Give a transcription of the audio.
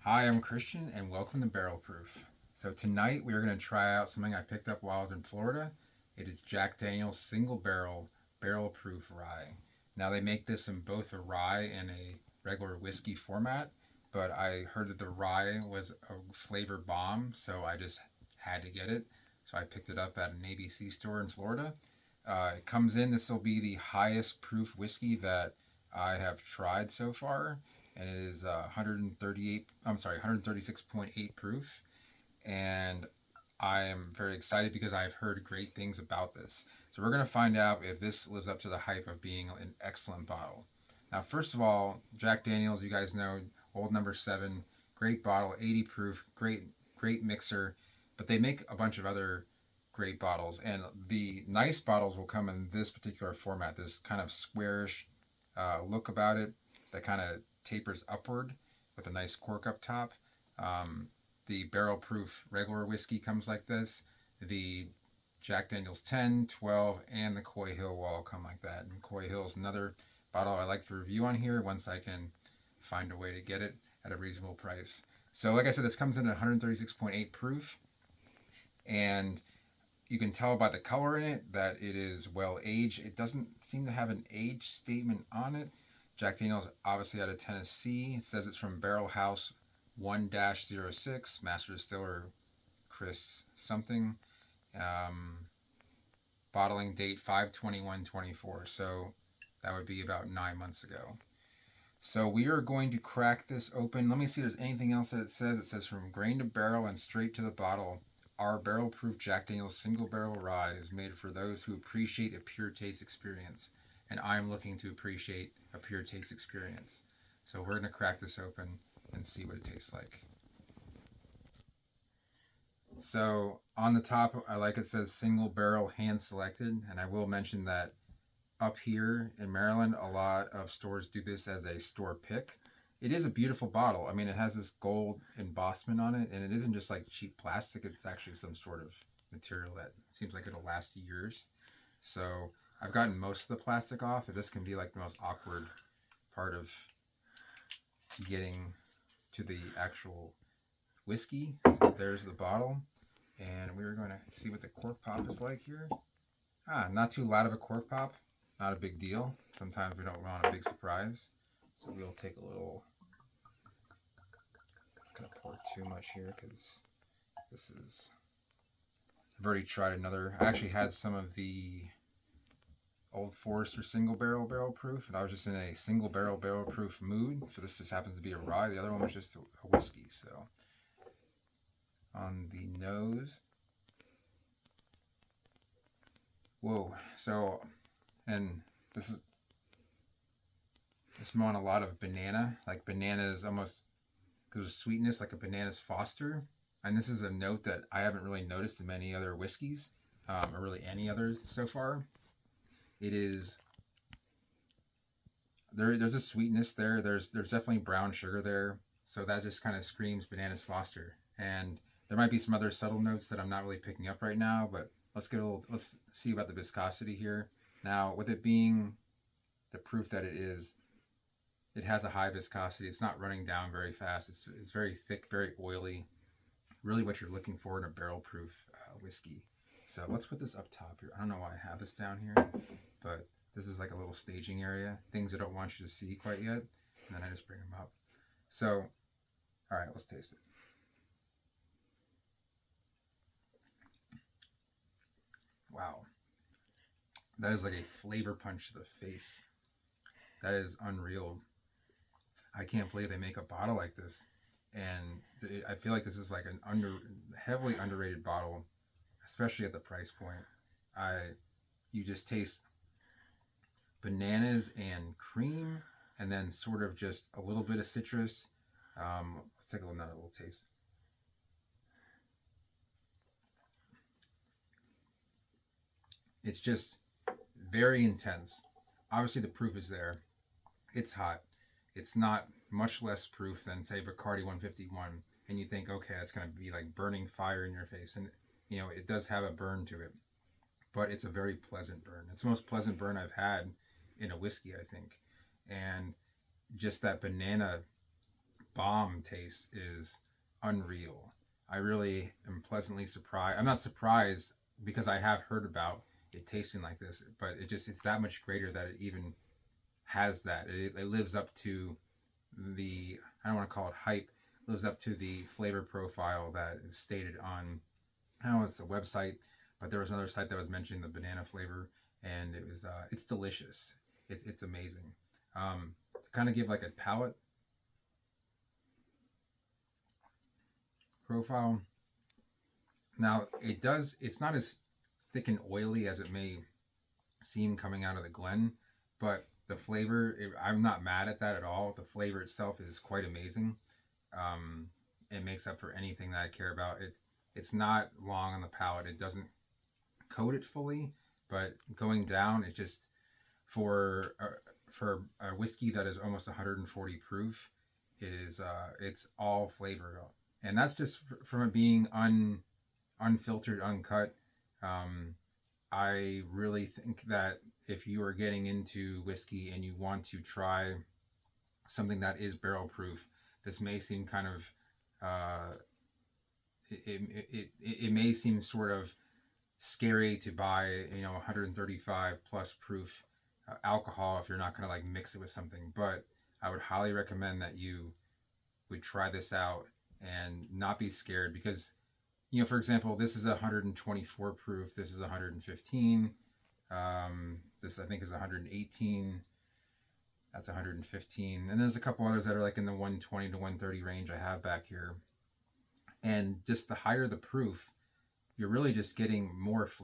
Hi, I'm Christian, and welcome to Barrel Proof. So tonight we are going to try out something I picked up while I was in Florida. It is Jack Daniel's Single Barrel Proof Rye. Now they make this in both a rye and a regular whiskey format, but I heard that the rye was a flavor bomb, so I just had to get it. So I picked it up at an ABC store in Florida. It comes in. This will be the highest proof whiskey that I have tried so far, and it is 138. I'm sorry, 136.8 proof, and I am very excited because I've heard great things about this. So we're gonna find out if this lives up to the hype of being an excellent bottle. Now, first of all, Jack Daniel's, you guys know, old number seven, great bottle, 80 proof, great mixer, but they make a bunch of other great bottles, and the nice bottles will come in this particular format, this kind of squarish look about it that kind of tapers upward with a nice cork up top. Um, the barrel proof regular whiskey comes like this. The Jack Daniels 10, 12, and the Coy Hill will all come like that. And Coy Hill is another bottle I like to review on here once I can find a way to get it at a reasonable price. So, like I said, this comes in at 136.8 proof, and you can tell by the color in it that it is well aged. It doesn't seem to have an age statement on it. Jack Daniels obviously out of Tennessee. It says it's from Barrel House 1-06, Master Distiller Chris something. Um, Bottling date 5/21/24. So that would be about 9 months ago. So we are going to crack this open. Let me see if there's anything else that it says. It says from grain to barrel and straight to the bottle. Our barrel proof Jack Daniel's single barrel rye is made for those who appreciate a pure taste experience. And I'm looking to appreciate a pure taste experience. So we're going to crack this open and see what it tastes like. So on the top, I like it says single barrel hand selected. And I will mention that up here in Maryland, a lot of stores do this as a store pick. It is a beautiful bottle. I mean, it has this gold embossment on it, and it isn't just like cheap plastic. It's actually some sort of material that seems like it'll last years. So I've gotten most of the plastic off, and this can be like the most awkward part of getting to the actual whiskey. So there's the bottle, and we're going to see what the cork pop is like here. Not too loud of a cork pop. Not a big deal. Sometimes we don't want a big surprise. So we'll take a little. Not gonna pour too much here because this is. I've already tried another. I actually had some of the Old Forester single barrel proof, and I was just in a single barrel proof mood. So this just happens to be a rye. The other one was just a whiskey. So on the nose. Whoa. So, and this is smell a lot of banana. Like banana is almost because of sweetness, like a banana's Foster. And this is a note that I haven't really noticed in many other whiskeys, or really any others so far. It is There's a sweetness there. There's definitely brown sugar there, so that just kind of screams bananas Foster. And there might be some other subtle notes that I'm not really picking up right now, but let's see about the viscosity here. Now, with it being the proof that it has a high viscosity. It's not running down very fast. It's very thick, very oily. Really, what you're looking for in a barrel proof whiskey. So let's put this up top here. I don't know why I have this down here, but this is like a little staging area. Things I don't want you to see quite yet, and then I just bring them up. So, all right, let's taste it. Wow, that is like a flavor punch to the face. That is unreal. I can't believe they make a bottle like this, and I feel like this is like an heavily underrated bottle, especially at the price point. I You just taste bananas and cream, and then sort of just a little bit of citrus. Let's take another little taste. It's just very intense. Obviously, the proof is there. It's hot. It's not much less proof than say Bacardi 151, and you think, okay, that's gonna be like burning fire in your face, and it does have a burn to it, but it's a very pleasant burn. It's the most pleasant burn I've had in a whiskey, I think, and just that banana bomb taste is unreal. I really am pleasantly surprised. I'm not surprised because I have heard about it tasting like this, but it's that much greater that it even has that. It lives up to the, I don't want to call it hype, lives up to the flavor profile that is stated on, I don't know, it's the website, but there was another site that was mentioning the banana flavor, and it's delicious. It's amazing. To kind of give like a palate profile. Now it's not as thick and oily as it may seem coming out of the Glen, but the flavor, I'm not mad at that at all. The flavor itself is quite amazing. Um, it makes up for anything that I care about. It's not long on the palate. It doesn't coat it fully, but going down, it just for a whiskey that is almost 140 proof, it's all flavor, and that's just from it being unfiltered, uncut. Um, I really think that if you are getting into whiskey and you want to try something that is barrel proof, this may seem kind of it may seem sort of scary to buy 135 plus proof alcohol if you're not going to like mix it with something. But I would highly recommend that you would try this out and not be scared, because for example, this is 124 proof, this is 115, this I think is 118, that's 115, and there's a couple others that are like in the 120 to 130 range I have back here. And just the higher the proof, you're really just getting more